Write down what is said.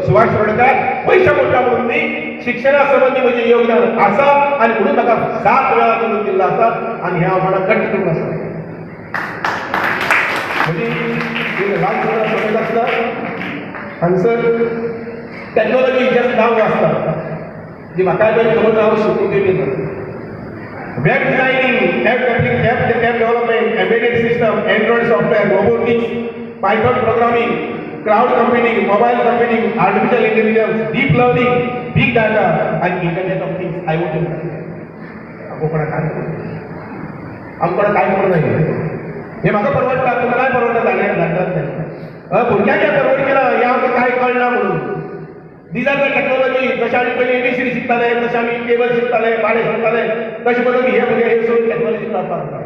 सुभाष रोडकर पैसा मोठा म्हणून शिक्षणासंबंधी म्हणजे योगदान असा आणि म्हणून नका 7 वेळा निवडून दिला असा आणि ह्या आम्हाला गट करून असा म्हणजे समजत असतं आणि सर टेक्नॉलॉजी जास्त नाव असतात जे म्हाका खबर नाव शिकून दिली web designing app development embedded system Android software robotics Python programming cloud computing mobile computing artificial intelligence deep learning big data आणि इंटरनेट ऑफ थिंग्स IoT आमकोकडे काय खबर नाही हे म्हाका परवडटा तुला काय परवडटा जाणत नाही भुरग्यांच्या परवडकेला या आमकां काय कळना म्हणून दीज आर द टेक्नॉलॉजी जशें आमी पयलीं ABCD शिकताले तशें आमी टेबल शिकताले पाडे शिकताले तशें करून हे भुरगे हे सोडून टेक्नॉलॉजी करपाक